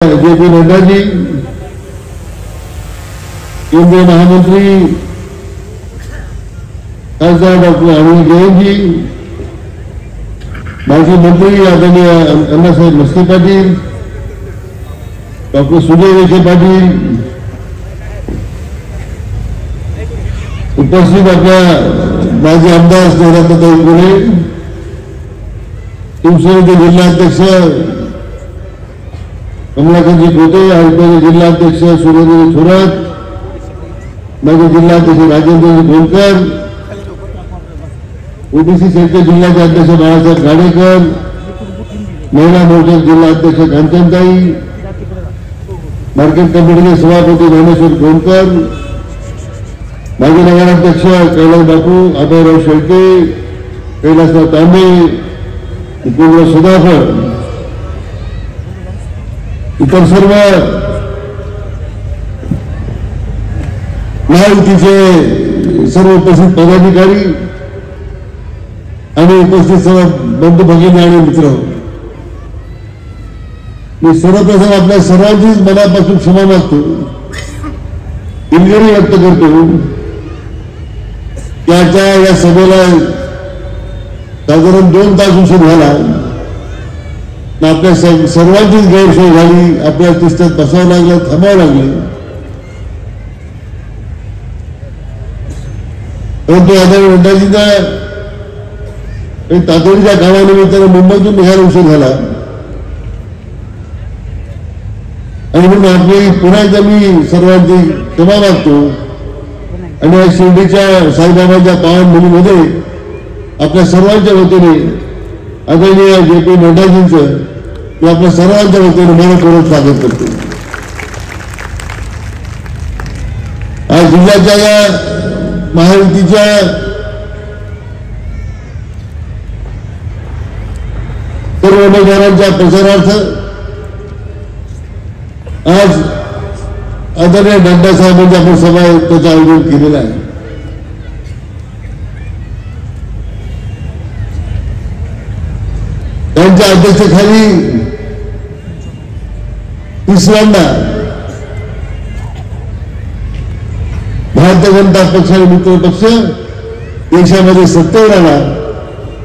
JP Nadda ji, केंद्रीय महामंत्री खासदार डॉक्टर अनिल जैन जी, माजी मंत्री आदरणीय अण्णासाहेब मस्के पाटील, डॉक्टर सुजय विखे पाटील, उपस्थित आपल्या माजी आमदार स्नेहलताताई कोले, शिवसेनेचे जिल्हाध्यक्ष कमलाकरजी खोटे, आयुक्त जिल्हाध्यक्ष सुरेंद्र थोरात, माजी जिल्हाध्यक्ष राजेंद्रजी गोलकर, ओबीसी सेलचे जिल्ह्याचे अध्यक्ष बाळासाहेब गाडेकर, महिला मोर्चा जिल्हाध्यक्ष कांचनताई, मार्केट कमिटीचे सभापती ज्ञानेश्वर गोलकर, माजी नगराध्यक्ष कैलास बापू, अभयराव शेळके, कैलासराव तांबे, उपेंद्र सुधाकर, इतर सर्व महायुतीचे सर्व उपस्थित पदाधिकारी आणि उपस्थित सर्व बंधू भगिनी आणि मित्र, मी सर्वप्रथम आपल्या सर्वांचीच मनापासून क्षमा मागतो, दिलगिरी व्यक्त करतो. त्याच्या या सभेला साधारण 2 तास उशीर झाला. आपल्या सर्वांचीच गैरसोय झाली. आपल्याला तिष्ठत बसावं लागलं, थांबावं लागलं. परंतु आदरणीय नड्डाजींना तातडीच्या कामानिमित्तानं मुंबईतून निघायला उशीर झाला आणि म्हणून आपली पुन्हा एकदा मी सर्वांची क्षमा मागतो आणि या शिर्डीच्या साईबाबांच्या पावनभूमीमध्ये आपल्या सर्वांच्या वतीने आदरणीय जेपी नड्डाजींचं मी आपल्या सर्वांच्या वतीने मनपूर्वक स्वागत करतो. आज जिल्ह्याच्या या महायुतीच्या सर्व उमेदवारांच्या प्रचारार्थ आज आदरणीय नड्डा साहेबांची आपण सभा त्याचं आयोजन केलेलं आहे. त्यांच्या अध्यक्षतेखाली तिसऱ्यांदा भारतीय जनता पक्ष आणि मित्र पक्ष देशामध्ये सत्तेवर आला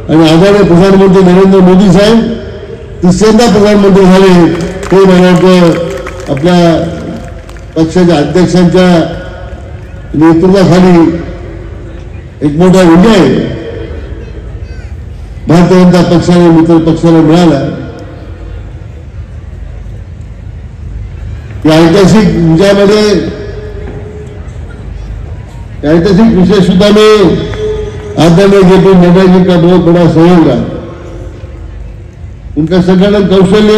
आणि आदरणीय प्रधानमंत्री नरेंद्र मोदी साहेब तिसऱ्यांदा प्रधानमंत्री झाले. हे मला वाटतं आपल्या पक्षाच्या अध्यक्षांच्या नेतृत्वाखाली एक मोठा विजय भारतीय जनता पक्षाने मित्र पक्षाला मिळाला. या ऐतिहासिक विजयामध्ये ऐतिहासिक विषय सुद्धा में आदरणीय जेपी नड्डा जी का बहुत बड़ा सहयोग रहा. उनका संगठन कौशल्य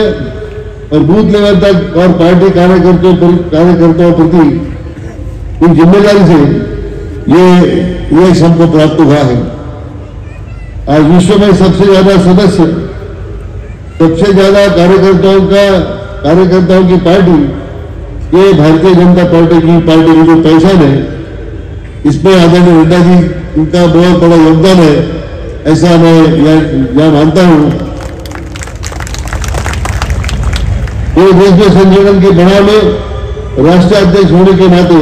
और बूथ लेवल तक और पार्टी कार्यकर्ताओं प्रति उन जिम्मेदारी से ये हमको प्राप्त हुआ है. आज विश्व में सबसे ज्यादा सदस्य, सबसे ज्यादा कार्यकर्ताओं की पार्टी ये भारतीय जनता पार्टी की जो पहचान है, इसमें आदरणीय नड्डा जी उनका बहुत बड़ा योगदान है, ऐसा मैं यह मानता हूं. ये देश में संगठन के बनाव में राष्ट्रीय अध्यक्ष होने के नाते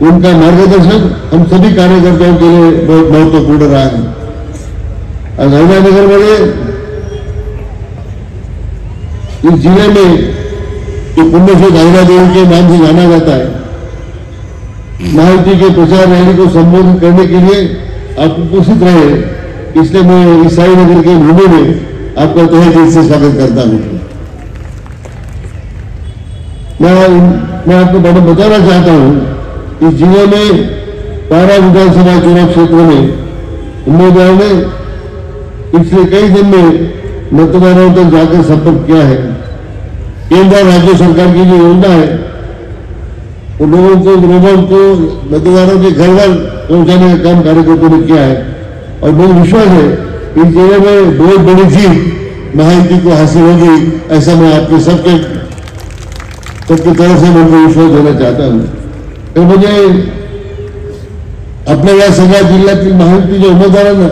उनका मार्गदर्शन हम सभी कार्यकर्ताओं के लिए बहुत महत्वपूर्ण रहा है. आज हैदराबाद में इस जिले में जो पुण्यश्लोक अहिल्या देवी के नाम से जाना जाता है, महायुति के प्रचार रैली को संबोधित करने के लिए आप उपस्थित रहे, इसलिए मैं इस साई नगर के भूमि में आपका तहे दिल से स्वागत करता हूं. मैं आपको बताना चाहता हूं, इस जिले में 12 विधानसभा चुनाव क्षेत्रों में उम्मीदवारों ने पिछले कई दिन में मतदाताओं तक जाकर संपर्क किया है. केंद्र और राज्य सरकार की जो योजना है वो लोगों को मतदाताओं के घर घर पहुंचाने का काम कार्यकर्ताओं ने किया है और मुझे विश्वास है इस जिले में बहुत बड़ी जीत महायुति को हासिल होगी. ऐसा मैं आपके सबकी तरफ से मैं विश्वास देना चाहता हूं. तो मुझे अपने या सगळ्या जिल्ह्यातील महायुतीच्या उमेदवारांना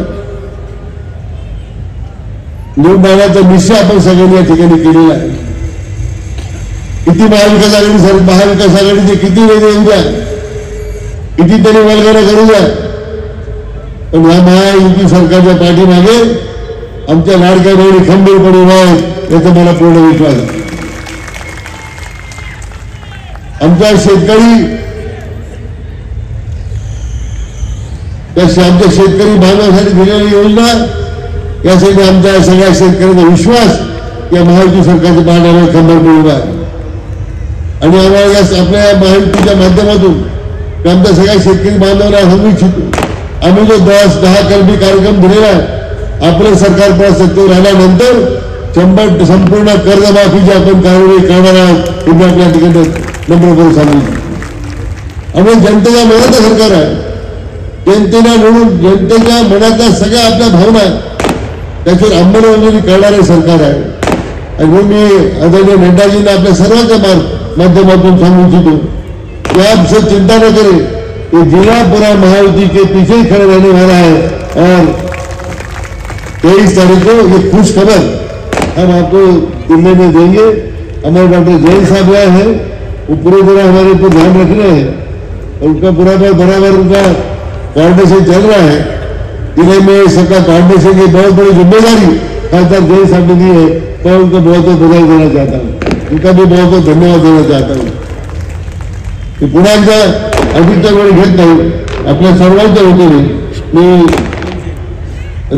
निवडण्याचा निश्चय आपण सगळ्यांनी या ठिकाणी केलेला आहे. किती महाविकास आघाडीचे किती वेगळे येऊ द्या, कितीतरी वल्गना करू द्या, पण या महायुती सरकारच्या पाठीमागे आमच्या लाडक्या बहिणी खंबीरपणे उभा आहेत याचा मला पूर्ण विश्वास आहे. आमचा शेतकरी आमच्या शेतकरी बांधवांसाठी दिलेली योजना, यासाठी आमच्या सगळ्या शेतकऱ्यांचा विश्वास या महायुती सरकारच्या पाठीमागे खंबीरपणे उभा आहे. आणि आम्हाला आपल्या महायुतीच्या माध्यमातून आमच्या सगळ्या शेतकरी बांधवांना सांगू इच्छितो, आम्ही जो 10 कलमी कार्यक्रम दिलेला आहे, आपलं सरकार परत सत्तेवर आल्यानंतर संपूर्ण कर्जमाफीची आपण कारवाई करणार आहोत हे आपल्या ठिकाणी नम्रपणे सांगू. आणि जनतेच्या मनाचं सरकार आहे, जनतेला म्हणून जनतेच्या मनातल्या सगळ्या आपल्या भावना त्याच्यावर अंमलबजावणी करणारे सरकार आहे. आणि म्हणून मी आदरणीय नड्डाजींना आपल्या सर्वांच्या माध्यमातून सांगू इच्छितो कि आप सब चिंता न करें, ये जिला पूरा महायुति के पीछे ही खड़े रहने वाला है. और 23 तारीख को ये खुश खबर हम आपको दिल्ली में देंगे. हमारे डॉक्टर जैन साहब आए हैं, वो पूरी तरह हमारे ऊपर ध्यान रख रहे हैं और उनका पूरा बराबर उनका कोऑर्डिनेशन चल रहा है. जिले में सबका कोऑर्डिनेशन की बहुत बड़ी जिम्मेदारी खासदार जैन साहब ने दी है, मैं उनको बहुत बहुत बधाई देना चाहता हूँ, उनका भी बहुत बहुत धन्यवाद देना चाहता हूँ. पुन्हा एकदा अधिकचा वेळ घेत नाही, आपल्या सर्वांच्या वतीने मी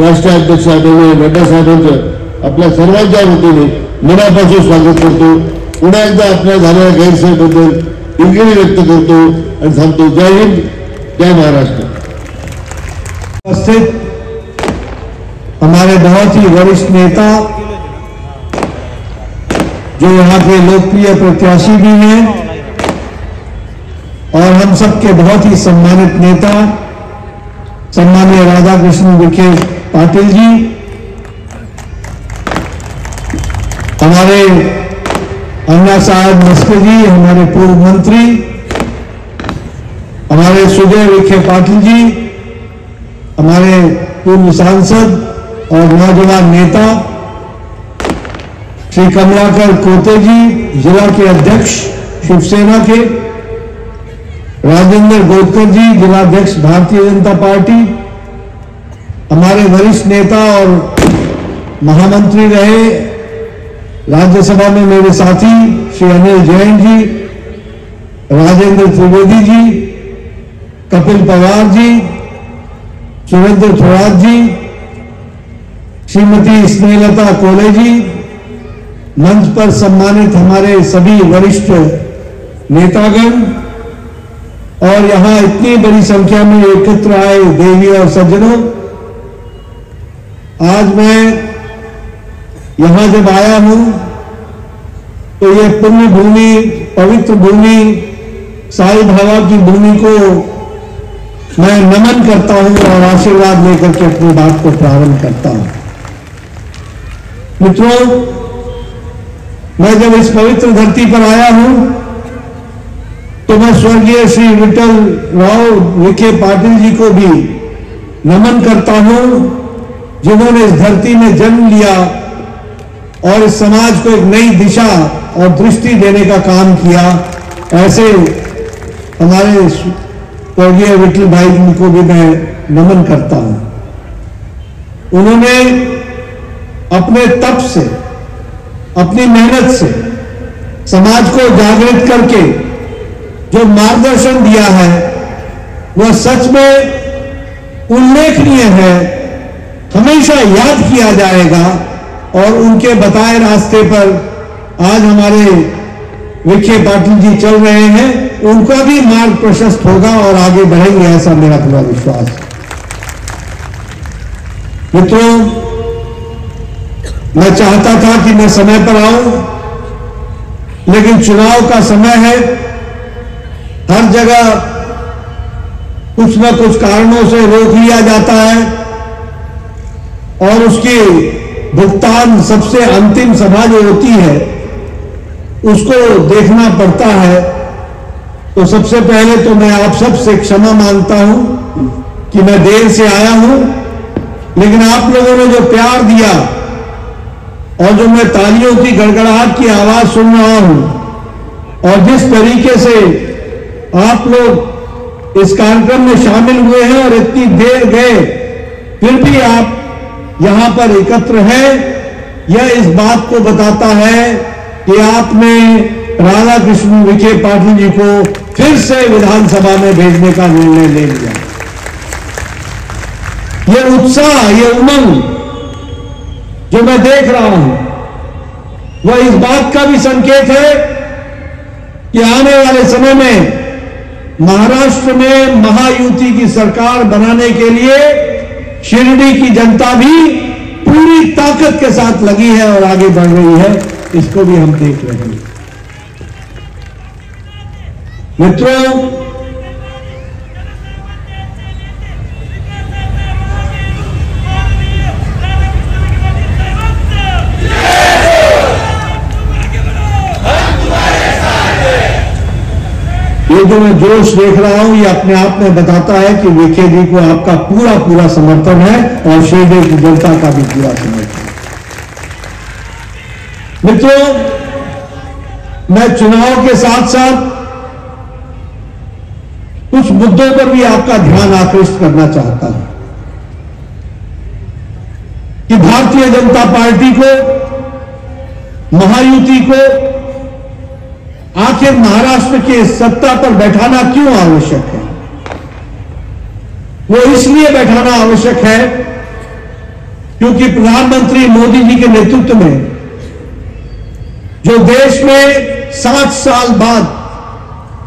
राष्ट्रीय अध्यक्ष आदरणीय नड्डा साहेबांचं आपल्या सर्वांच्या वतीने मनापासून स्वागत करतो. पुन्हा एकदा आपल्या झालेल्या गैरसोयीबद्दल दिलगिरी व्यक्त करतो आणि सांगतो जय हिंद, जय महाराष्ट्र. उपस्थित हमारे बहुत ही वरिष्ठ नेता जो यहाँ के लोकप्रिय प्रत्याशी भी हैं और हम सबके बहुत ही सम्मानित नेता सम्मानीय राधाकृष्ण विखे पाटिल जी, हमारे अन्ना साहब मस्के जी, हमारे पूर्व मंत्री, हमारे सुजय विखे पाटिल जी, हमारे पूर्व सांसद और नौजवान नेता श्री कमलाकर कोते जी, जिला के अध्यक्ष शिवसेना के, राजेंद्र गोदकर जी, जिलाध्यक्ष भारतीय जनता पार्टी, हमारे वरिष्ठ नेता और महामंत्री रहे राज्यसभा में मेरे साथी श्री अनिल जैन जी, राजेंद्र त्रिवेदी जी, कपिल पवार जी, सुरेंद्र थोराट जी, श्रीमती स्नेहलता कोले जी, मंच पर सम्मानित हमारे सभी वरिष्ठ नेतागण और यहां इतनी बड़ी संख्या में एकत्र आए देवी और सज्जनों, आज मैं यहां जब आया हूं तो ये पुण्य भूमि, पवित्र भूमि, साई बाबा की भूमि को मैं नमन करता हूं और आशीर्वाद लेकर के अपनी बात को प्रारंभ करता हूं. मित्रों, मैं जब इस पवित्र धरती पर आया हूं तो मैं स्वर्गीय श्री विठल राव विखे पाटिल जी को भी नमन करता हूं, जिन्होंने इस धरती में जन्म लिया और इस समाज को एक नई दिशा और दृष्टि देने का काम किया. ऐसे हमारे स्वर्गीय विठल भाई जी को भी मैं नमन करता हूं. उन्होंने अपने तप से, अपनी मेहनत से समाज को जागृत करके जो मार्गदर्शन दिया है वह सच में उल्लेखनीय है, हमेशा याद किया जाएगा. और उनके बताए रास्ते पर आज हमारे विखे पाटिल जी चल रहे हैं, उनका भी मार्ग प्रशस्त होगा और आगे बढ़ेंगे, ऐसा मेरा पूरा विश्वास है. मित्रों, मैं चाहता था कि मैं समय पर आऊं, लेकिन चुनाव का समय है, हर जगह कुछ न कुछ कारणों से रोक लिया जाता है और उसकी भुगतान सबसे अंतिम सभा जो होती है उसको देखना पड़ता है. तो सबसे पहले तो मैं आप सबसे क्षमा मांगता हूं कि मैं देर से आया हूं, लेकिन आप लोगों ने जो प्यार दिया और जो मैं तालियों की गड़गड़ाहट की आवाज सुन रहा हूं, और जिस तरीके से आप लोग इस कार्यक्रम में शामिल हुए हैं और इतनी देर गए फिर भी आप यहां पर एकत्र हैं, यह इस बात को बताता है कि आपने राधाकृष्ण विखे पाटिल जी को फिर से विधानसभा में भेजने का निर्णय ले लिया। यह उत्साह, यह उमंग जो मैं देख रहा हूं वह इस बात का भी संकेत है कि आने वाले समय में महाराष्ट्र में महायुति की सरकार बनाने के लिए शिरडी की जनता भी पूरी ताकत के साथ लगी है और आगे बढ़ रही है। इसको भी हम देख रहे हैं। मित्रों, ये जो मैं जोश देख रहा हूं ये अपने आप में बताता है कि विखे जी को आपका पूरा पूरा समर्थन है और शिरडी की जनता का भी पूरा समर्थन है। मित्रों, मैं चुनाव के साथ साथ कुछ मुद्दों पर भी आपका ध्यान आकृष्ट करना चाहता हूं कि भारतीय जनता पार्टी को, महायुति को आखिर महाराष्ट्र के सत्ता पर बैठाना क्यों आवश्यक है। वो इसलिए बैठाना आवश्यक है क्योंकि प्रधानमंत्री मोदी जी के नेतृत्व में जो देश में 60 साल बाद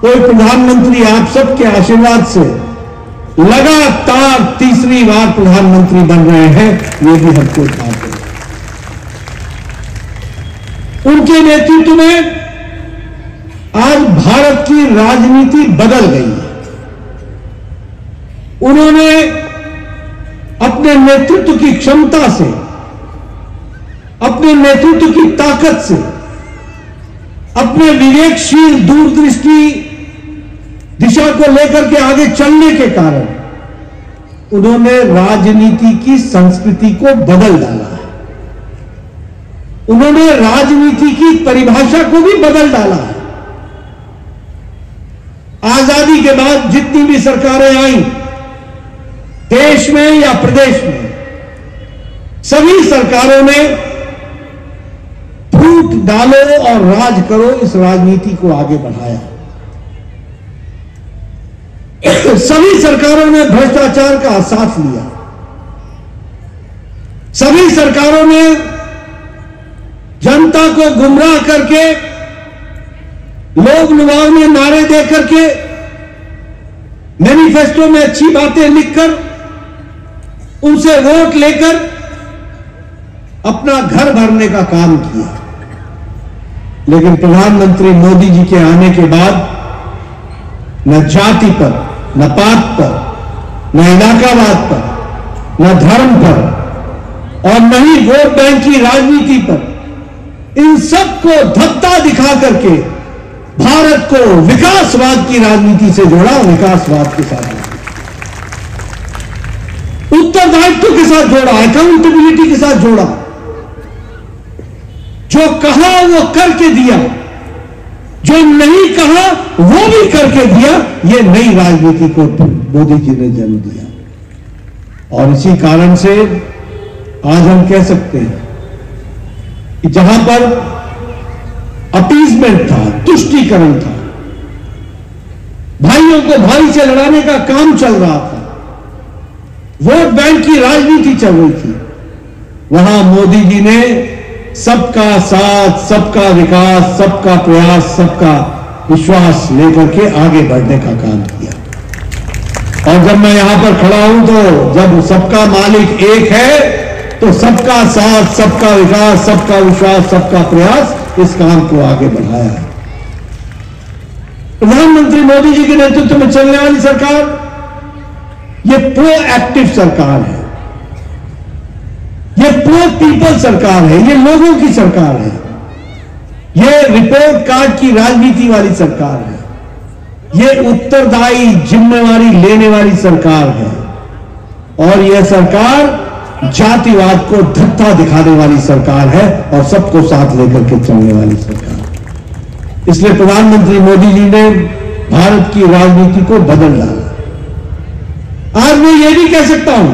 कोई प्रधानमंत्री आप सबके आशीर्वाद से लगातार तीसरी बार प्रधानमंत्री बन रहे हैं, ये भी हमको बात है। उनके नेतृत्व में आज भारत की राजनीति बदल गई है। उन्होंने अपने नेतृत्व की क्षमता से, अपने नेतृत्व की ताकत से, अपने विवेकशील दूरदृष्टि दिशा को लेकर के आगे चलने के कारण उन्होंने राजनीति की संस्कृति को बदल डाला है। उन्होंने राजनीति की परिभाषा को भी बदल डाला है। आजादी के बाद जितनी भी सरकारें आई देश में या प्रदेश में, सभी सरकारों ने फूट डालो और राज करो इस राजनीति को आगे बढ़ाया। सभी सरकारों ने भ्रष्टाचार का साथ लिया। सभी सरकारों ने जनता को गुमराह करके, लोग लुभावने नारे दे करके, मैनिफेस्टो में अच्छी बातें लिखकर उनसे वोट लेकर अपना घर भरने का काम किया। लेकिन प्रधानमंत्री मोदी जी के आने के बाद न जाति पर, न पात पर, न इलाकावाद पर, न धर्म पर और न ही वोट बैंक की राजनीति पर, इन सबको धत्ता दिखा करके भारत को विकासवाद की राजनीति से जोड़ा, विकासवाद के साथ उत्तरदायित्व के साथ जोड़ा, अकाउंटेबिलिटी के साथ जोड़ा। जो कहा वो करके दिया, जो नहीं कहा वो भी करके दिया। ये नई राजनीति को मोदी जी ने जन्म दिया। और इसी कारण से आज हम कह सकते हैं कि जहां पर अपीजमेंट था, तुष्टीकरण था, भाइयों को भाई से लड़ाने का काम चल रहा था, वोट बैंक की राजनीति चल रही थी, वहां मोदी जी ने सबका साथ, सबका विकास, सबका प्रयास, सबका विश्वास लेकर के आगे बढ़ने का काम किया। और जब मैं यहां पर खड़ा हूं तो जब सबका मालिक एक है तो सबका साथ, सबका विकास, सबका विश्वास, सबका प्रयास इस काम को आगे बढ़ाया है। प्रधानमंत्री मोदी जी के नेतृत्व में चलने वाली सरकार ये प्रोएक्टिव सरकार है, ये प्रो पीपल सरकार है, ये लोगों की सरकार है, ये रिपोर्ट कार्ड की राजनीति वाली सरकार है, ये उत्तरदायी जिम्मेवारी लेने वाली सरकार है और यह सरकार जातिवाद को धत्ता दिखाने वाली सरकार है और सबको साथ लेकर के चलने वाली सरकार। इसलिए प्रधानमंत्री मोदी जी ने भारत की राजनीति को बदल डाला। आज मैं ये भी कह सकता हूं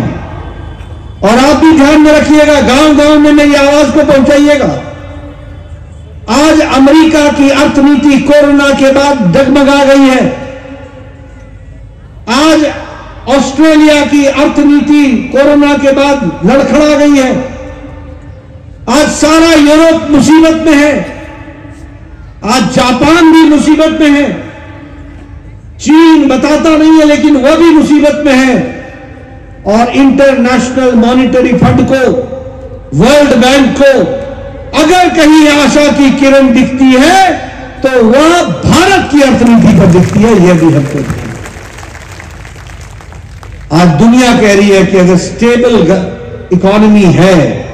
और आप भी ध्यान में रखिएगा, गांव गांव में मेरी आवाज को पहुंचाइएगा। आज अमेरिका की अर्थनीति कोरोना के बाद डगमगा गई है। आज ऑस्ट्रेलिया की अर्थनीति कोरोना के बाद लड़खड़ा गई है। आज सारा यूरोप मुसीबत में है। आज जापान भी मुसीबत में है। चीन बताता नहीं है लेकिन वह भी मुसीबत में है। और इंटरनेशनल मॉनिटरी फंड को, वर्ल्ड बैंक को अगर कहीं आशा की किरण दिखती है तो वह भारत की अर्थनीति पर दिखती है। यह भी हमको आज दुनिया कह रही है कि अगर स्टेबल इकोनॉमी है,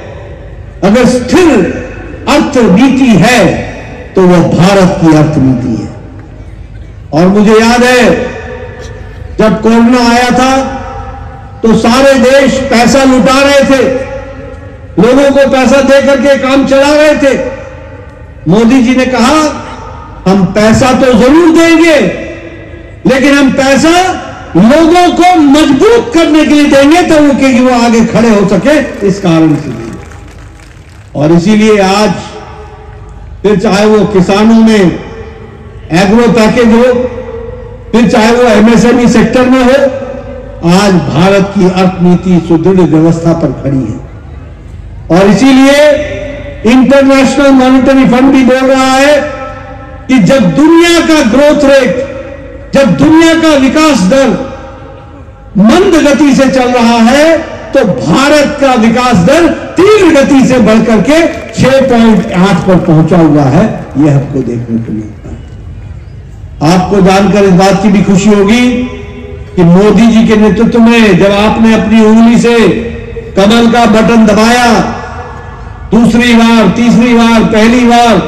अगर स्थिर अर्थनीति है तो वह भारत की अर्थनीति है। और मुझे याद है जब कोरोना आया था तो सारे देश पैसा लुटा रहे थे, लोगों को पैसा दे करके काम चला रहे थे। मोदी जी ने कहा हम पैसा तो जरूर देंगे लेकिन हम पैसा लोगों को मजबूत करने के लिए देंगे तो कि वो आगे खड़े हो सके, इस कारण से देंगे। और इसीलिए आज फिर चाहे वो किसानों में एग्रो पैकेज हो, फिर चाहे वो एमएसएमई सेक्टर में हो, आज भारत की अर्थनीति सुदृढ़ व्यवस्था पर खड़ी है। और इसीलिए इंटरनेशनल मॉनिटरी फंड भी बोल रहा है कि जब दुनिया का ग्रोथ रेट, जब दुनिया का विकास दर मंद गति से चल रहा है तो भारत का विकास दर तीव्र गति से बढ़कर के 6.8 पर पहुंचा हुआ है। यह हमको देखने को मिलता है। आपको जानकर इस बात की भी खुशी होगी कि मोदी जी के नेतृत्व में जब आपने अपनी उंगली से कमल का बटन दबाया, दूसरी बार, तीसरी बार, पहली बार,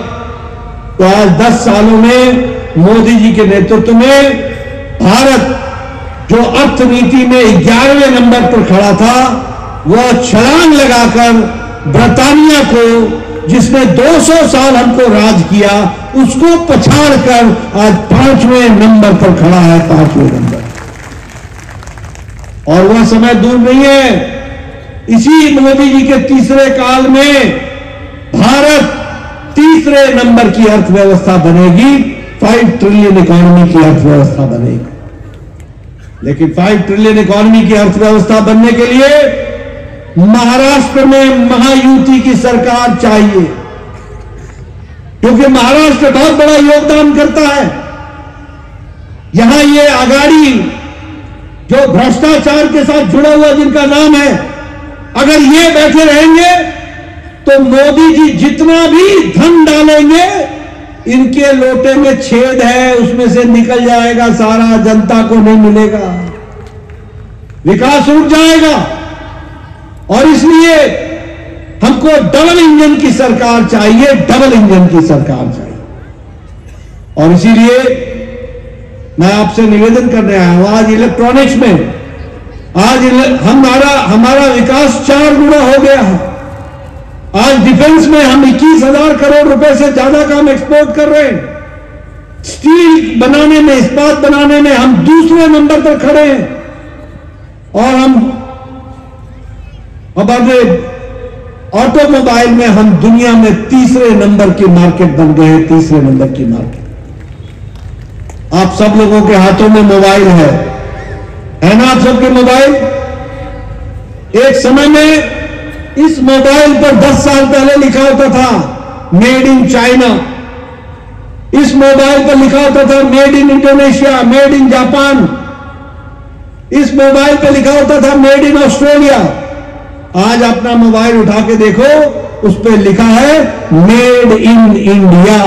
तो आज 10 सालों में मोदी जी के नेतृत्व में भारत जो अर्थनीति में 11वें नंबर पर खड़ा था, वह छलांग लगाकर ब्रिटानिया को, जिसने 200 साल हमको राज किया, उसको पछाड़कर आज 5वें नंबर पर खड़ा है, 5वें नंबर। और वह समय दूर नहीं है, इसी मोदी जी के तीसरे काल में भारत तीसरे नंबर की अर्थव्यवस्था बनेगी, 5 ट्रिलियन इकोनॉमी की अर्थव्यवस्था बनेगी। लेकिन 5 ट्रिलियन इकोनॉमी की अर्थव्यवस्था बनने के लिए महाराष्ट्र में महायुति की सरकार चाहिए, क्योंकि महाराष्ट्र बहुत बड़ा योगदान करता है। यहां ये आघाड़ी जो भ्रष्टाचार के साथ जुड़ा हुआ जिनका नाम है, अगर ये बैठे रहेंगे तो मोदी जी जितना भी धन डालेंगे, इनके लोटे में छेद है, उसमें से निकल जाएगा सारा, जनता को नहीं मिलेगा, विकास रुक जाएगा। और इसलिए हमको डबल इंजन की सरकार चाहिए, डबल इंजन की सरकार चाहिए। और इसीलिए मैं आपसे निवेदन करने आया हूं, आज इलेक्ट्रॉनिक्स में आज हमारा विकास 4 गुना हो गया है। आज डिफेंस में हम 21,000 करोड़ रुपए से ज्यादा का हम एक्सपोर्ट कर रहे हैं। स्टील बनाने में, इस्पात बनाने में हम दूसरे नंबर पर खड़े हैं। और हमारे ऑटोमोबाइल में हम दुनिया में तीसरे नंबर की मार्केट बन गए हैं, तीसरे नंबर की मार्केट। आप सब लोगों के हाथों में मोबाइल है ना? आप सबके मोबाइल, एक समय में इस मोबाइल पर 10 साल पहले लिखा होता था मेड इन चाइना, इस मोबाइल पर लिखा होता था made in Indonesia, made in Japan, इस मोबाइल पर लिखा होता था मेड इन ऑस्ट्रेलिया। आज अपना मोबाइल उठा के देखो, उस पर लिखा है मेड इन इंडिया।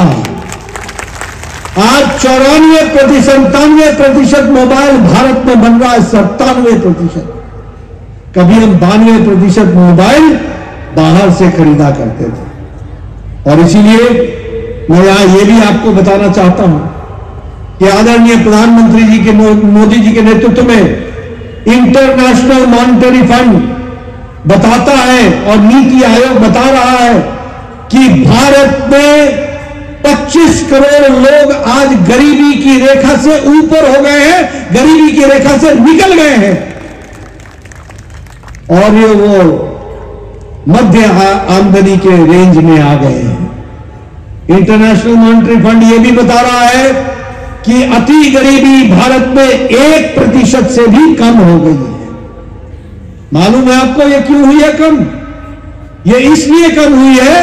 आज 94% मोबाइल भारत में बन रहा है, 97%। कभी हम 92% मोबाइल बाहर से खरीदा करते थे। और इसीलिए मैं यहां यह भी आपको बताना चाहता हूं कि आदरणीय प्रधानमंत्री जी के, मोदी जी के नेतृत्व में इंटरनेशनल मॉनिटरी फंड बताता है और नीति आयोग बता रहा है कि भारत में 25 करोड़ लोग आज गरीबी की रेखा से ऊपर हो गए हैं, गरीबी की रेखा से निकल गए हैं और ये वो मध्य आमदनी के रेंज में आ गए हैं। इंटरनेशनल मॉनेटरी फंड ये भी बता रहा है कि अति गरीबी भारत में 1% से भी कम हो गई है। मालूम है आपको ये क्यों हुई है कम? ये इसलिए कम हुई है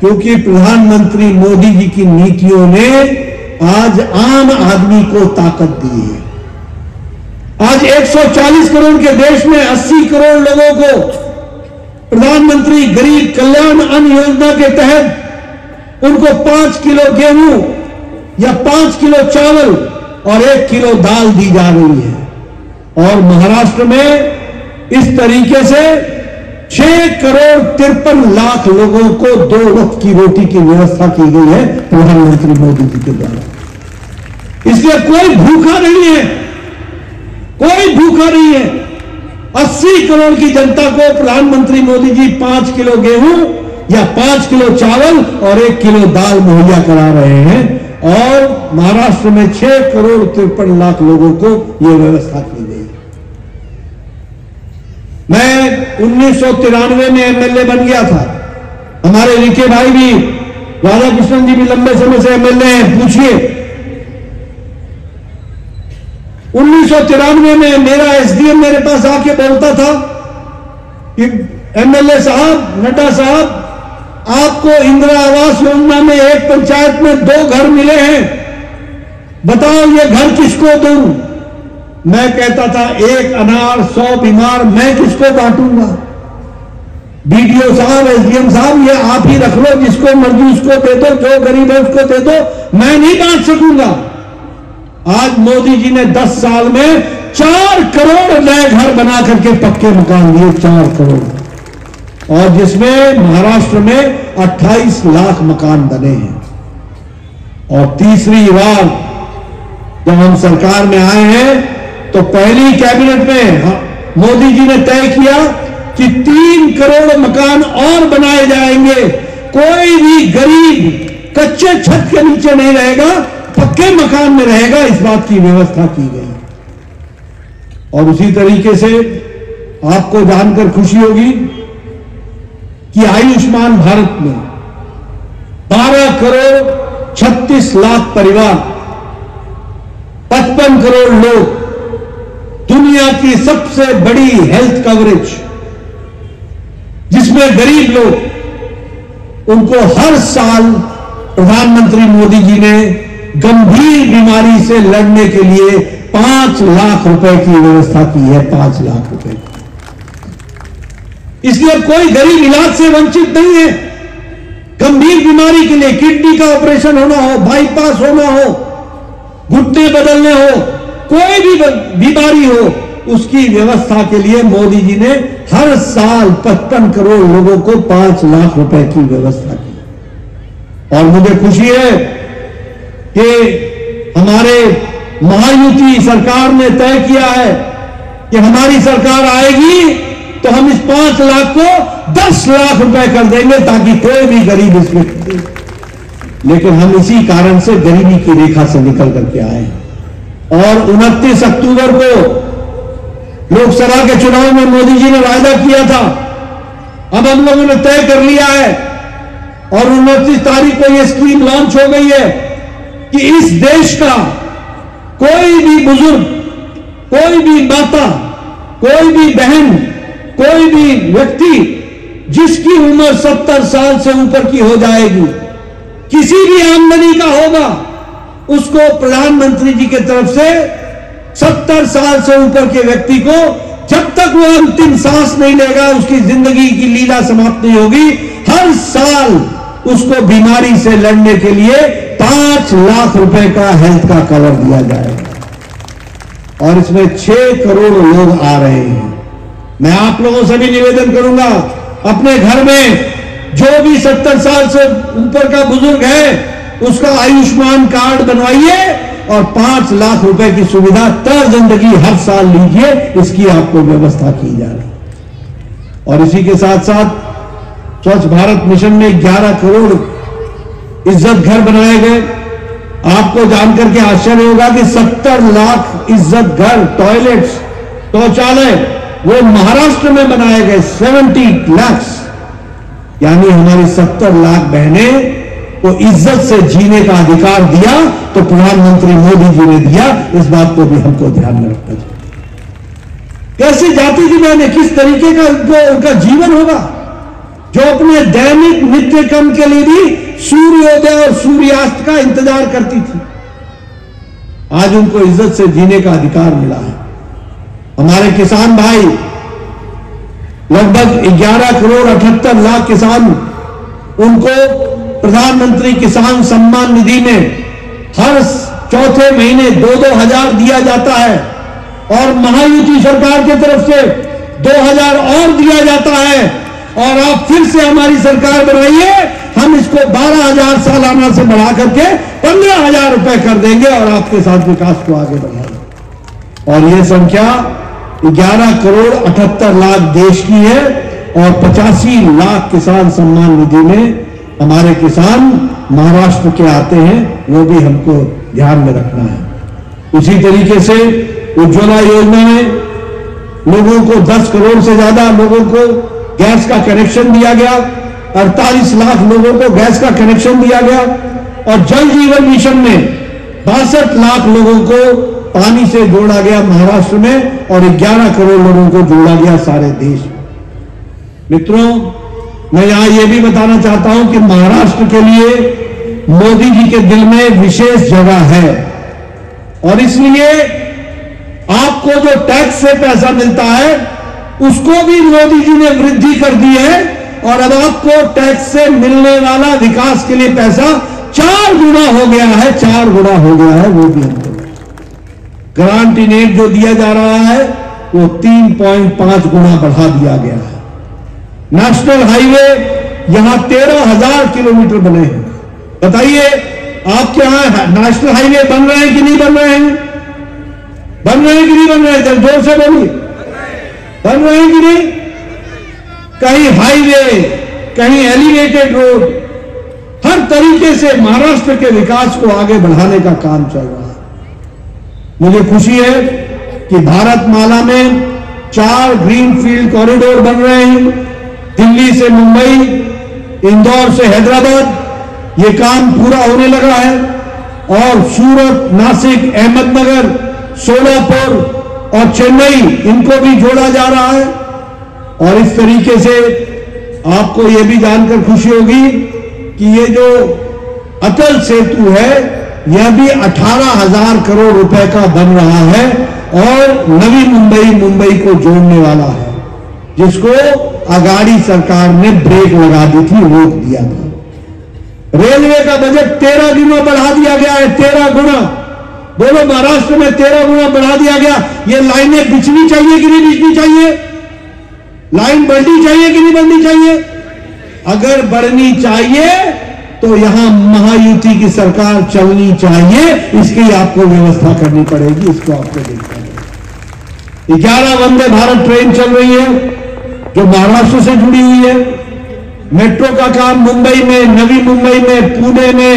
क्योंकि प्रधानमंत्री मोदी जी की नीतियों ने आज आम आदमी को ताकत दी है। आज 140 करोड़ के देश में 80 करोड़ लोगों को प्रधानमंत्री गरीब कल्याण अन्न योजना के तहत उनको 5 किलो गेहूं या 5 किलो चावल और 1 किलो दाल दी जा रही है। और महाराष्ट्र में इस तरीके से 6 करोड़ 53 लाख लोगों को 2 वक्त की रोटी की व्यवस्था की गई है प्रधानमंत्री मोदी जी के द्वारा। इसलिए कोई भूखा नहीं है, कोई भूखा नहीं है। 80 करोड़ की जनता को प्रधानमंत्री मोदी जी 5 किलो गेहूं या 5 किलो चावल और 1 किलो दाल मुहैया करा रहे हैं और महाराष्ट्र में 6 करोड़ 53 लाख लोगों को यह व्यवस्था की गई। मैं 1993 में एमएलए बन गया था। हमारे विखे भाई भी, राधा कृष्णन जी भी लंबे समय से एमएलए हैं, पूछिए। 1993 में मेरा एसडीएम मेरे पास आके बोलता था कि एमएलए साहब, नड्डा साहब, आपको इंदिरा आवास योजना में एक पंचायत में 2 घर मिले हैं, बताओ ये घर किसको दूं? मैं कहता था 1 अनार 100 बीमार, मैं किसको बांटूंगा? बीडीओ साहब, एसडीएम साहब, ये आप ही रख लो, जिसको मर्जी उसको दे दो, जो गरीब है उसको दे दो, मैं नहीं बांट सकूंगा। आज मोदी जी ने 10 साल में 4 करोड़ नए घर बना करके पक्के मकान दिए, 4 करोड़, और जिसमें महाराष्ट्र में 28 लाख मकान बने हैं। और तीसरी बार जब हम सरकार में आए हैं तो पहली कैबिनेट में मोदी जी ने तय किया कि 3 करोड़ मकान और बनाए जाएंगे। कोई भी गरीब कच्चे छत के नीचे नहीं रहेगा, पक्के मकान में रहेगा, इस बात की व्यवस्था की गई। और उसी तरीके से आपको जानकर खुशी होगी कि आयुष्मान भारत में 12 करोड़ 36 लाख परिवार, 55 करोड़ लोग, दुनिया की सबसे बड़ी हेल्थ कवरेज, जिसमें गरीब लोग, उनको हर साल प्रधानमंत्री मोदी जी ने गंभीर बीमारी से लड़ने के लिए 5 लाख रुपए की व्यवस्था की है, 5 लाख रुपए की। इसलिए कोई गरीब इलाज से वंचित नहीं है। गंभीर बीमारी के लिए, किडनी का ऑपरेशन होना हो, बाईपास होना हो, घुटने बदलने हो, कोई भी बीमारी हो, उसकी व्यवस्था के लिए मोदी जी ने हर साल 55 करोड़ लोगों को 5 लाख रुपए की व्यवस्था की। और मुझे खुशी है कि हमारे महायुति सरकार ने तय किया है कि हमारी सरकार आएगी तो हम इस 5 लाख को 10 लाख रुपए कर देंगे ताकि कोई भी गरीब इसमें, लेकिन हम इसी कारण से गरीबी की रेखा से निकल करके आए। और 29 अक्टूबर को लोकसभा के चुनाव में मोदी जी ने वायदा किया था, अब हम लोगों ने तय कर लिया है और 29 तारीख को यह स्कीम लॉन्च हो गई है कि इस देश का कोई भी बुजुर्ग, कोई भी माता, कोई भी बहन, कोई भी व्यक्ति जिसकी उम्र 70 साल से ऊपर की हो जाएगी, किसी भी आमदनी का होगा, उसको प्रधानमंत्री जी की तरफ से 70 साल से ऊपर के व्यक्ति को, जब तक वो अंतिम सांस नहीं लेगा, उसकी जिंदगी की लीला समाप्त नहीं होगी, हर साल उसको बीमारी से लड़ने के लिए 5 लाख रुपए का हेल्थ का कवर दिया जाएगा। और इसमें 6 करोड़ लोग आ रहे हैं। मैं आप लोगों से भी निवेदन करूंगा, अपने घर में जो भी 70 साल से ऊपर का बुजुर्ग है उसका आयुष्मान कार्ड बनवाइए और 5 लाख रुपए की सुविधा तय जिंदगी हर साल लीजिए, इसकी आपको व्यवस्था की जा रही। और इसी के साथ साथ स्वच्छ भारत मिशन में 11 करोड़ इज्जत घर बनाए गए। आपको जानकर के आश्चर्य होगा कि 70 लाख इज्जत घर, टॉयलेट्स, शौचालय वो महाराष्ट्र में बनाए गए। 70 लाख, यानी हमारी 70 लाख बहनें को इज्जत से जीने का अधिकार दिया तो प्रधानमंत्री मोदी जी ने दिया। इस बात को भी हमको ध्यान में रखना चाहिए। कैसे जाति की बहनें, किस तरीके का उनका जीवन होगा, जो अपने दैनिक नित्य कर्म के लिए भी सूर्योदय और सूर्यास्त का इंतजार करती थी, आज उनको इज्जत से जीने का अधिकार मिला है। हमारे किसान भाई, लगभग 11 करोड़ 78 लाख किसान, उनको प्रधानमंत्री किसान सम्मान निधि में हर चौथे महीने 2-2 हजार दिया जाता है और महायुति सरकार की तरफ से 2,000 और दिया जाता है। और आप फिर से हमारी सरकार बनाइए, हम इसको 12,000 सालाना से बढ़ा करके 15,000 रुपए कर देंगे और आपके साथ विकास को आगे बढ़ाएंगे। और यह संख्या 11 करोड़ 78 लाख देश की है और 85 लाख किसान सम्मान निधि में हमारे किसान महाराष्ट्र के आते हैं, वो भी हमको ध्यान में रखना है। उसी तरीके से उज्ज्वला योजना में लोगों को 10 करोड़ से ज्यादा लोगों को गैस का कनेक्शन दिया गया, 48 लाख लोगों को गैस का कनेक्शन दिया गया और जल जीवन मिशन में 62 लाख लोगों को पानी से जोड़ा गया महाराष्ट्र में और 11 करोड़ लोगों को जोड़ा गया सारे देश में। मित्रों, मैं यहां यह भी बताना चाहता हूं कि महाराष्ट्र के लिए मोदी जी के दिल में विशेष जगह है और इसलिए आपको जो टैक्स से पैसा मिलता है उसको भी मोदी जी ने वृद्धि कर दी है और अब आपको टैक्स से मिलने वाला विकास के लिए पैसा 4 गुना हो गया है, 4 गुना हो गया है। वो भी हमको ग्रांट इन एड जो दिया जा रहा है वो 3.5 गुना बढ़ा दिया गया है। नेशनल हाईवे यहां 13,000 किलोमीटर बने हैं। बताइए आपके यहां नेशनल हाईवे बन रहे हैं कि नहीं बन रहे हैं? बन रहे हैं कि नहीं बन रहे हैं? जब जोर से बोलिए, बन रहे हैं कि नहीं? कहीं हाईवे, कहीं एलिवेटेड रोड, हर तरीके से महाराष्ट्र के विकास को आगे बढ़ाने का काम चल रहा है। मुझे खुशी है कि भारतमाला में 4 ग्रीनफील्ड कॉरिडोर बन रहे हैं। दिल्ली से मुंबई, इंदौर से हैदराबाद, ये काम पूरा होने लगा है और सूरत, नासिक, अहमदनगर, सोलापुर और चेन्नई, इनको भी जोड़ा जा रहा है। और इस तरीके से आपको यह भी जानकर खुशी होगी कि ये जो अटल सेतु है यह भी 18,000 करोड़ रुपए का बन रहा है और नवी मुंबई को जोड़ने वाला है, जिसको अगाड़ी सरकार ने ब्रेक लगा दी थी, रोक दिया था। रेलवे का बजट 13 गुना बढ़ा दिया गया है, 13 गुना। बोलो, महाराष्ट्र में 13 गुना बढ़ा दिया गया। ये लाइनें बिछनी चाहिए कि नहीं बिछनी चाहिए? लाइन बढ़नी चाहिए कि नहीं बढ़नी चाहिए? अगर बढ़नी चाहिए तो यहां महायुति की सरकार चलनी चाहिए, इसकी आपको व्यवस्था करनी पड़ेगी, इसको आपको देखना पड़ेगा। 11 वंदे भारत ट्रेन चल रही है जो महाराष्ट्र से जुड़ी हुई है। मेट्रो का काम मुंबई में, नवी मुंबई में, पुणे में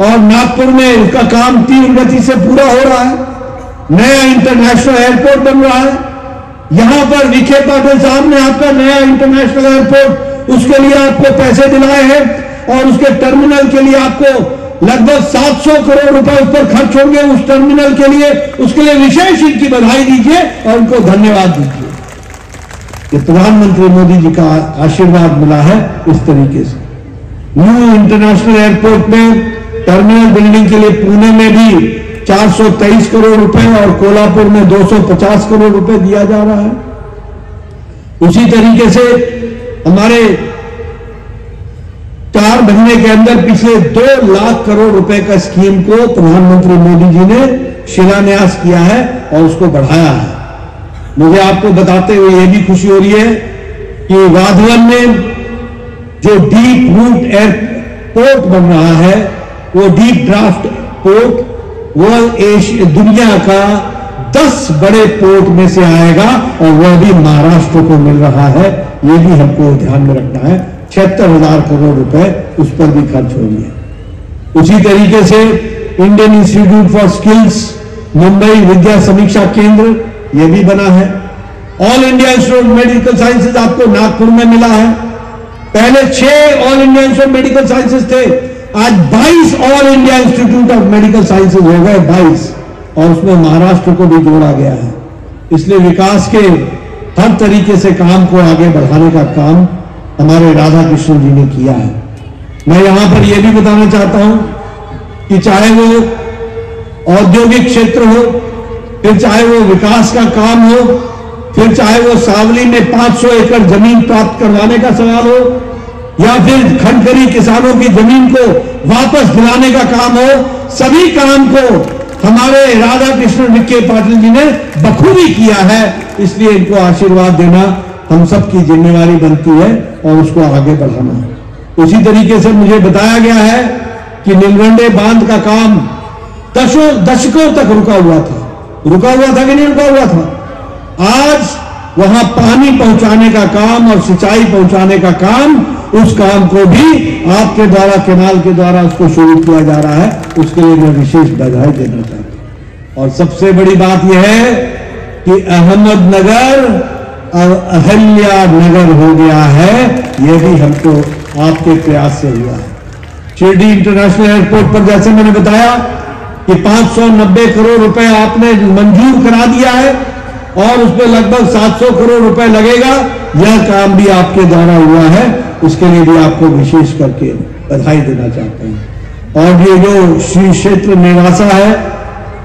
और नागपुर में इसका काम तीव्र गति से पूरा हो रहा है। नया इंटरनेशनल एयरपोर्ट बन रहा है। यहां पर विखे पाटिल साहब ने आपका नया इंटरनेशनल एयरपोर्ट, उसके लिए आपको पैसे दिलाए हैं और उसके टर्मिनल के लिए आपको लगभग 700 करोड़ रुपए उस पर खर्च होंगे उस टर्मिनल के लिए। उसके लिए विशेष इनकी बधाई दीजिए और उनको धन्यवाद दीजिए कि प्रधानमंत्री मोदी जी का आशीर्वाद मिला है। इस तरीके से न्यू इंटरनेशनल एयरपोर्ट में टर्मिनल बिल्डिंग के लिए पुणे में भी 423 करोड़ रुपए और कोल्हापुर में 250 करोड़ रुपए दिया जा रहा है। उसी तरीके से हमारे 4 महीने के अंदर पिछले 2 लाख करोड़ रुपए का स्कीम को प्रधानमंत्री मोदी जी ने शिलान्यास किया है और उसको बढ़ाया है। मुझे आपको बताते हुए यह भी खुशी हो रही है कि वाधवन में जो डीप रूट एयरपोर्ट बन रहा है, वो डीप ड्राफ्ट पोर्ट, वो दुनिया का 10 बड़े पोर्ट में से आएगा और वह भी महाराष्ट्र को मिल रहा है। ये भी हमको ध्यान में रखना है। 76,000 करोड़ रुपए उस पर भी खर्च हो रही है। उसी तरीके से Indian institute for skills Mumbai Vidya Samiksha Kendra यह भी बना है। All India institute of medical sciences आपको नागपुर में मिला है। पहले 6 all India institute of medical sciences थे, आज 22 all India institute of medical sciences हो गए, 22, और उसमें महाराष्ट्र को भी जोड़ा गया है। इसलिए विकास के हर तरीके से काम को आगे बढ़ाने का काम हमारे राधा कृष्ण जी ने किया है। मैं यहां पर यह भी बताना चाहता हूं कि चाहे वो औद्योगिक क्षेत्र हो, फिर चाहे वो विकास का काम हो, फिर चाहे वो सावली में 500 एकड़ जमीन प्राप्त करवाने का सवाल हो, या फिर खंडकरी किसानों की जमीन को वापस दिलाने का काम हो, सभी काम को हमारे राधा कृष्ण विखे पाटिल जी ने बखूबी किया है। इसलिए इनको आशीर्वाद देना हम सबकी जिम्मेवारी बनती है और उसको आगे बढ़ाना है। उसी तरीके से मुझे बताया गया है कि नीलगंडे बांध का काम दशकों तक रुका हुआ था कि नहीं रुका हुआ था? आज वहां पानी पहुंचाने का काम और सिंचाई पहुंचाने का काम, उस काम को भी आपके द्वारा, केनाल के द्वारा उसको शुरू किया जा रहा है। उसके लिए मैं विशेष बधाई देना चाहता हूं। और सबसे बड़ी बात यह है कि अहमदनगर और अहल्या नगर हो गया है। यह भी हमको आपके प्रयास से हुआ है। शिरडी इंटरनेशनल एयरपोर्ट पर जैसे मैंने बताया कि 590 करोड़ रुपए आपने मंजूर करा दिया है और उसमें लगभग 700 करोड़ रुपए लगेगा। यह काम भी आपके द्वारा हुआ है, उसके लिए भी आपको विशेष करके बधाई देना चाहते हैं। और ये जो श्री क्षेत्र निवासा है,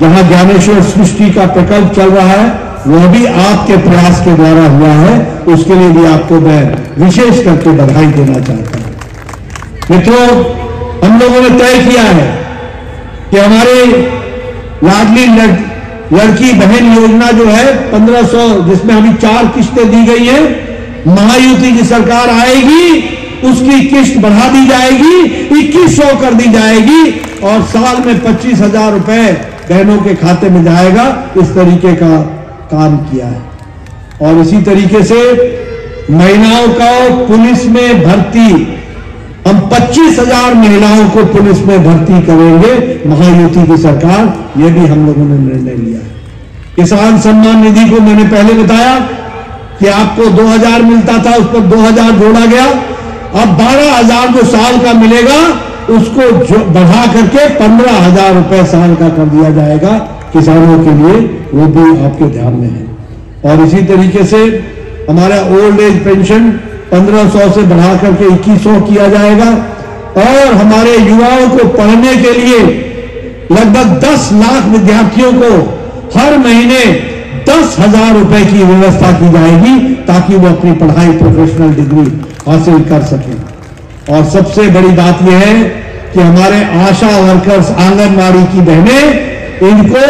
जहां ज्ञानेश्वर सृष्टि का प्रकल्प चल रहा है, वह भी आपके प्रयास के द्वारा हुआ है। उसके लिए भी आपको मैं विशेष करके बधाई देना चाहता हूं। मित्रों, हम लोगों ने तय किया है कि हमारे लाडली लड़की बहन योजना जो है 1500, जिसमें अभी 4 किस्तें दी गई हैं, महायुति की सरकार आएगी, उसकी किस्त बढ़ा दी जाएगी, 2100 कर दी जाएगी और साल में 25,000 रुपए बहनों के खाते में जाएगा। इस तरीके का काम किया है। और इसी तरीके से महिलाओं का पुलिस में भर्ती, हम 25,000 महिलाओं को पुलिस में भर्ती करेंगे, महायुति की सरकार, यह भी हम लोगों ने निर्णय लिया है। किसान सम्मान निधि को मैंने पहले बताया कि आपको 2,000 मिलता था, उस पर 2,000 जोड़ा गया। अब 12,000 जो साल का मिलेगा उसको बढ़ा करके 15,000 रुपए साल का कर दिया जाएगा किसानों के लिए, वो भी आपके ध्यान में है। और इसी तरीके से हमारा ओल्ड एज पेंशन 1500 से बढ़ा करके 2100 किया जाएगा। और हमारे युवाओं को पढ़ने के लिए लगभग 10 लाख विद्यार्थियों को हर महीने 10,000 रुपए की व्यवस्था की जाएगी, ताकि वो अपनी पढ़ाई, प्रोफेशनल डिग्री हासिल कर सकें। और सबसे बड़ी बात यह है कि हमारे आशा वर्कर्स, आंगनबाड़ी की बहनें, इनको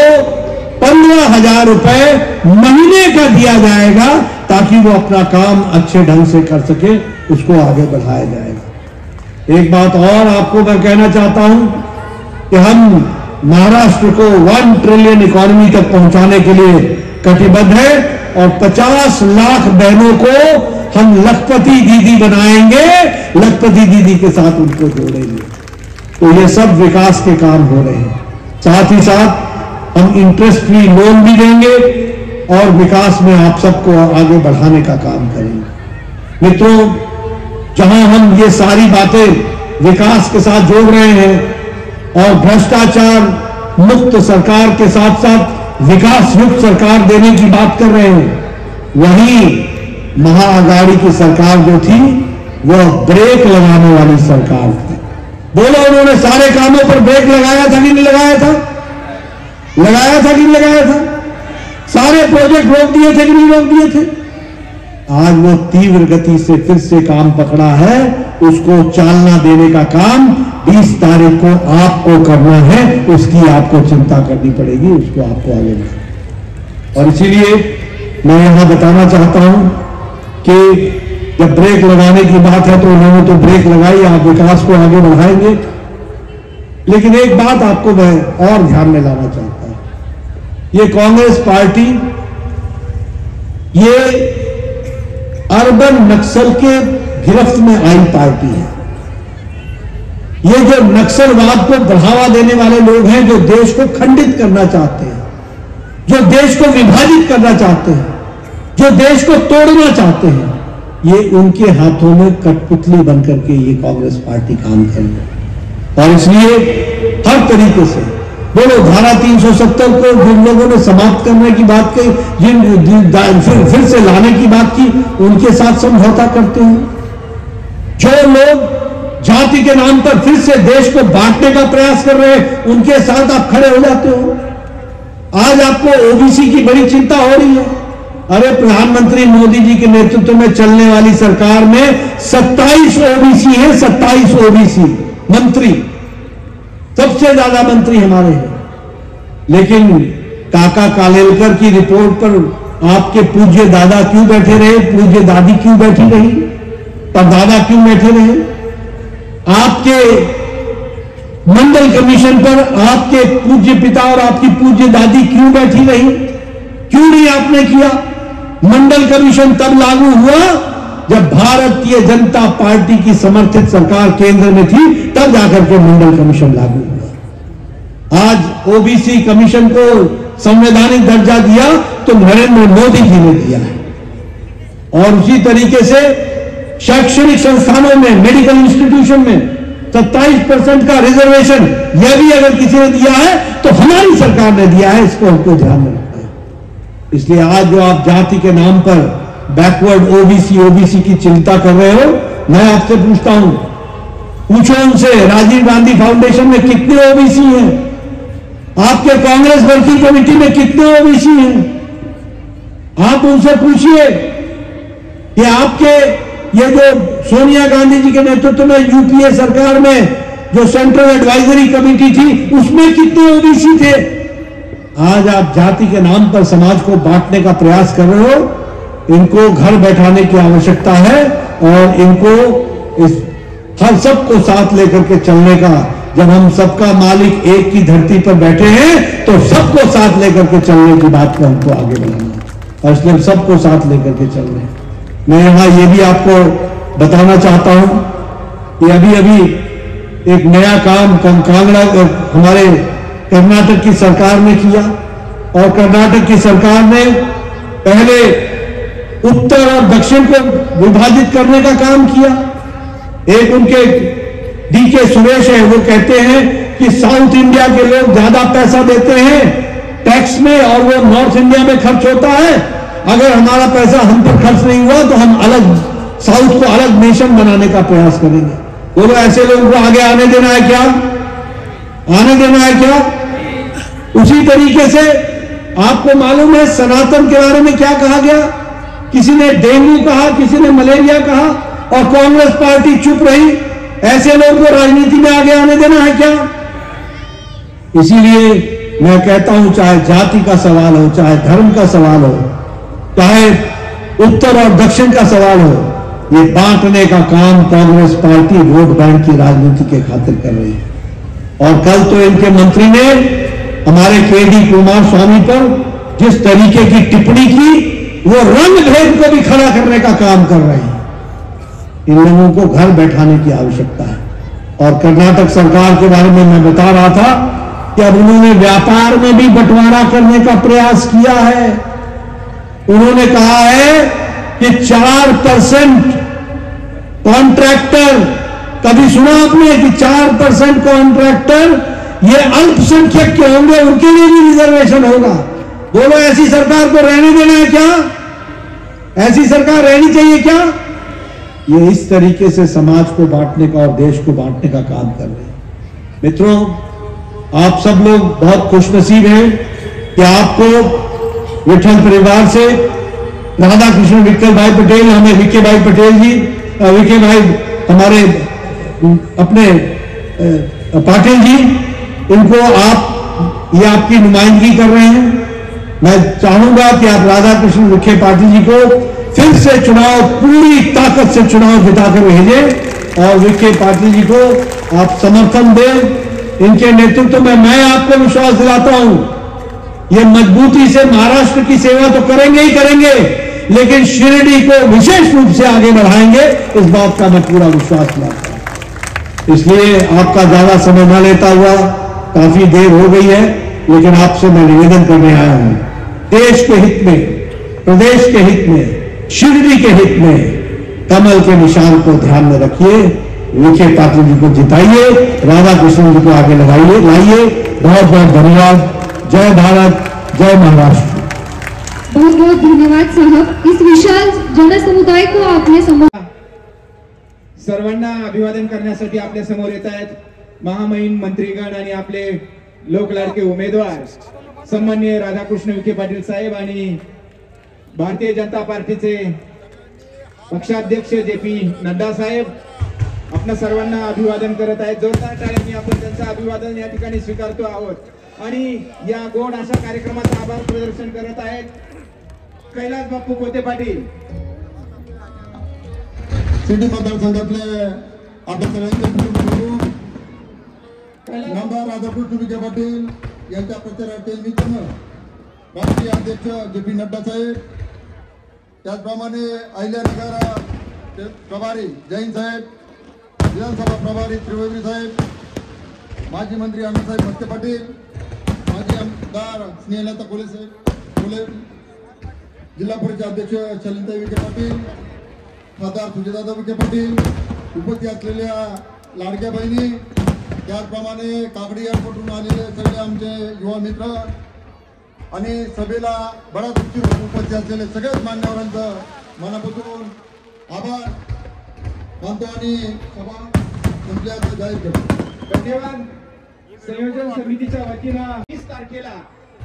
15,000 रुपए महीने का दिया जाएगा, ताकि वो अपना काम अच्छे ढंग से कर सके, उसको आगे बढ़ाया जाएगा। एक बात और आपको मैं कहना चाहता हूं कि हम महाराष्ट्र को 1 ट्रिलियन इकोनॉमी तक पहुंचाने के लिए कटिबद्ध है और 50 लाख बहनों को हम लखपति दीदी बनाएंगे, लखपति दीदी के साथ उनको जोड़ेंगे। तो ये सब विकास के काम हो रहे हैं। साथ ही साथ हम इंटरेस्ट फ्री लोन भी देंगे और विकास में आप सबको आगे बढ़ाने का काम करेंगे। मित्रों, जहां हम ये सारी बातें विकास के साथ जोड़ रहे हैं और भ्रष्टाचार मुक्त सरकार के साथ साथ विकास युक्त सरकार देने की बात कर रहे हैं, वहीं महाअघाड़ी की सरकार जो थी वह ब्रेक लगाने वाली सरकार थी। बोलो, उन्होंने सारे कामों पर ब्रेक लगाया था कि नहीं लगाया था? लगाया था कि नहीं लगाया था? सारे प्रोजेक्ट रोक दिए थे कि नहीं रोक दिए थे? आज वो तीव्र गति से फिर से काम पकड़ा है, उसको चालना देने का काम 20 तारीख को आपको करना है। उसकी आपको चिंता करनी पड़ेगी, उसको आपको आगे बढ़ाना। और इसीलिए मैं यहां बताना चाहता हूं कि जब ब्रेक लगाने की बात है तो उन्होंने तो ब्रेक लगाई, आप विकास को आगे बढ़ाएंगे। लेकिन एक बात आपको मैं और ध्यान में लाना चाहता हूं, ये कांग्रेस पार्टी ये अर्बन नक्सल के गिरफ्त में आई पार्टी है। ये जो नक्सलवाद को बढ़ावा देने वाले लोग हैं, जो देश को खंडित करना चाहते हैं, जो देश को विभाजित करना चाहते हैं, जो देश को तोड़ना चाहते हैं, ये उनके हाथों में कठपुतली बनकर के ये कांग्रेस पार्टी काम कर रही है। और इसलिए हर तरीके से बोलो, धारा 370 को जिन लोगों ने समाप्त करने की बात की, फिर से लाने की बात की, उनके साथ समझौता करते हैं। जो लोग जाति के नाम पर फिर से देश को बांटने का प्रयास कर रहे हैं, उनके साथ आप खड़े हो जाते हो। आज आपको ओबीसी की बड़ी चिंता हो रही है। अरे प्रधानमंत्री मोदी जी के नेतृत्व में चलने वाली सरकार में 27 ओबीसी हैं, 27 ओबीसी मंत्री, सबसे ज्यादा मंत्री हमारे हैं। लेकिन काका कालेलकर की रिपोर्ट पर आपके पूज्य दादा क्यों बैठे रहे, पूज्य दादी क्यों बैठी रही, परदादा क्यों बैठे रहे? आपके मंडल कमीशन पर आपके पूज्य पिता और आपकी पूज्य दादी क्यों बैठी रही? क्यों नहीं आपने किया? मंडल कमीशन तब लागू हुआ जब भारतीय जनता पार्टी की समर्थित सरकार केंद्र में थी, तब जाकर के मंडल कमीशन लागू हुआ। आज ओबीसी कमीशन को संवैधानिक दर्जा दिया तो नरेंद्र मोदी जी ने दिया है। और उसी तरीके से शैक्षणिक संस्थानों में, मेडिकल इंस्टीट्यूशन में 27% का रिजर्वेशन, यह भी अगर किसी ने दिया है तो हमारी सरकार ने दिया है। इसको हमको ध्यान में रखना है। इसलिए आज जो आप जाति के नाम पर बैकवर्ड ओबीसी की चिंता कर रहे हो, मैं आपसे पूछता हूं, पूछो उनसे राजीव गांधी फाउंडेशन में कितने ओबीसी हैं? आपके कांग्रेस वर्किंग कमेटी में कितने ओबीसी हैं? आप उनसे पूछिए कि आपके ये जो सोनिया गांधी जी के नेतृत्व में यूपीए सरकार में जो सेंट्रल एडवाइजरी कमेटी थी, उसमें कितने ओबीसी थे? आज आप जाति के नाम पर समाज को बांटने का प्रयास कर रहे हो। इनको घर बैठाने की आवश्यकता है और इनको इस हर सबको साथ लेकर के चलने का, जब हम सबका मालिक एक की धरती पर बैठे हैं तो सबको साथ लेकर के चलने की बात को हमको आगे बढ़ाना है। और इसलिए सबको साथ लेकर के चल रहे हैं। मैं यहां ये भी आपको बताना चाहता हूं कि अभी अभी एक नया काम कांगड़ा हमारे कर्नाटक की सरकार ने किया। और कर्नाटक की सरकार ने पहले उत्तर और दक्षिण को विभाजित करने का काम किया। एक उनके डीके सुरेश है, वो कहते हैं कि साउथ इंडिया के लोग ज्यादा पैसा देते हैं टैक्स में और वो नॉर्थ इंडिया में खर्च होता है। अगर हमारा पैसा हम पर खर्च नहीं हुआ तो हम अलग साउथ को अलग नेशन बनाने का प्रयास करेंगे। बोलो, ऐसे लोगों को आगे आने देना है क्या? आने देना है क्या? उसी तरीके से आपको मालूम है सनातन के बारे में क्या कहा गया? किसी ने डेंगू कहा, किसी ने मलेरिया कहा और कांग्रेस पार्टी चुप रही। ऐसे लोगों को राजनीति में आगे आने देना है क्या? इसीलिए मैं कहता हूं, चाहे जाति का सवाल हो, चाहे धर्म का सवाल हो, चाहे उत्तर और दक्षिण का सवाल हो, ये बांटने का काम कांग्रेस पार्टी वोट बैंक की राजनीति के खातिर कर रही है। और कल तो इनके मंत्री ने हमारे केडी कुमार स्वामी पर जिस तरीके की टिप्पणी की, वो रंग भेद को भी खड़ा करने का काम कर रहे हैं। इन लोगों को घर बैठाने की आवश्यकता है। और कर्नाटक सरकार के बारे में मैं बता रहा था कि अब उन्होंने व्यापार में भी बंटवारा करने का प्रयास किया है। उन्होंने कहा है कि 4% कॉन्ट्रैक्टर, कभी सुना आपने कि 4% कॉन्ट्रैक्टर ये अल्पसंख्यक के होंगे, उनके लिए भी रिजर्वेशन होगा। बोलो, ऐसी सरकार को रहने देना है क्या? ऐसी सरकार रहनी चाहिए क्या? ये इस तरीके से समाज को बांटने का और देश को बांटने का काम कर रहे हैं। मित्रों, आप सब लोग बहुत खुशनसीब हैं कि आपको विठल परिवार से राधा कृष्ण विठल भाई पटेल, हमें विके भाई पटेल जी, विके भाई हमारे अपने पाटिल जी, इनको आप ये आपकी नुमाइंदगी कर रहे हैं। मैं चाहूंगा कि आप राधा कृष्ण विखे पाटिल जी को फिर से चुनाव, पूरी ताकत से चुनाव जिताकर भेजें और विखे पाटिल जी को आप समर्थन दें। इनके नेतृत्व में मैं आपको विश्वास दिलाता हूं, ये मजबूती से महाराष्ट्र की सेवा तो करेंगे ही करेंगे, लेकिन शिरडी को विशेष रूप से आगे बढ़ाएंगे, इस बात का मैं पूरा विश्वास दिलाता हूं। इसलिए आपका ज्यादा समय न लेता हुआ, काफी देर हो गई है, लेकिन आपसे मैं निवेदन करने आया हूं, देश के हित में, प्रदेश के हित में, शिरडी के हित में कमल के निशान को ध्यान में रखिए, विखे पाटिल जी को जिताइए, राधा कृष्ण जी को आगे लगाइए, लाइए। बहुत बहुत धन्यवाद। जय भारत, जय महाराष्ट्र। बहुत बहुत धन्यवाद साहब, इस विशाल जनसमुदाय को आपने सर्वांना अभिवादन करण्यासाठी आपल्या समोर येत आहेत महामहिम मंत्रीगण आणि आपले लोकलाडके उमेदवार सन्माननीय राधाकृष्ण विखे पाटील साहेब आणि भारतीय जनता पार्टीचे पक्षाध्यक्ष जे.पी. नड्डा साहेब आपल्या सर्वांना अभिवादन करत आहेत। जोरदार टाळ्यांनी आपण त्यांचं अभिवादन या ठिकाणी स्वीकारतो आहोत आणि या गोड अशा कार्यक्रमाचं आभार प्रदर्शन करत आहेत कैलास बापू कोते पाटील। शिर्डी मतदारसंघातले आपल्या सगळ्यांचे नामदार राधाकृष्ण विखे पाटील यांच्या प्रचाराच्या निमित्तानं राष्ट्रीय अध्यक्ष जे.पी. नड्डा साहेब, त्याचप्रमाणे अहिल्यानगर प्रभारी जैन साहेब, विधानसभा प्रभारी त्रिवेदी साहेब, माजी मंत्री अण्णासाहेब भक्ते पाटील, माजी आमदार स्नेहलता कोले, जिल्हा परिषद अध्यक्ष शैलेंद्र विखे पाटील, खासदार सुजयदादा विखे पाटील, उपस्थित असलेल्या लाडक्या बहिणी, त्याचप्रमाणे काकडी एअरपोर्टवरून आलेले सगळे आमचे युवा मित्र आणि सभेला बराच उपस्थित असलेले सगळ्याच मान्यवरांचं मनापासून आभार मानतो आणि सभा संपल्याचं जाहीर करतो। धन्यवाद। संयोजन समितीच्या वतीनं 20 तारखेला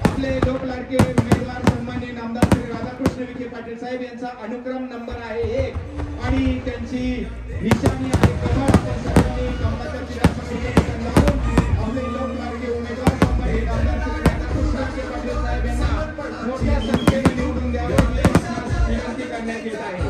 आपले लोकलाडके उमेदवार सन्माननीय नामदार श्री राधाकृष्ण विखे पाटील साहेब यांचा अनुक्रम नंबर आहे 1 आणि त्यांची निशाणी आहे कमळ। आपण सर्वांनी कमळाच्या चिन्हासमोर लावून आपले लोकलाडके उमेदवार सन्माननीय नामदार श्री राधाकृष्ण विखे पाटील साहेब यांना मोठ्या संख्येने निवडून द्यावे विनंती करण्यात येत आहे।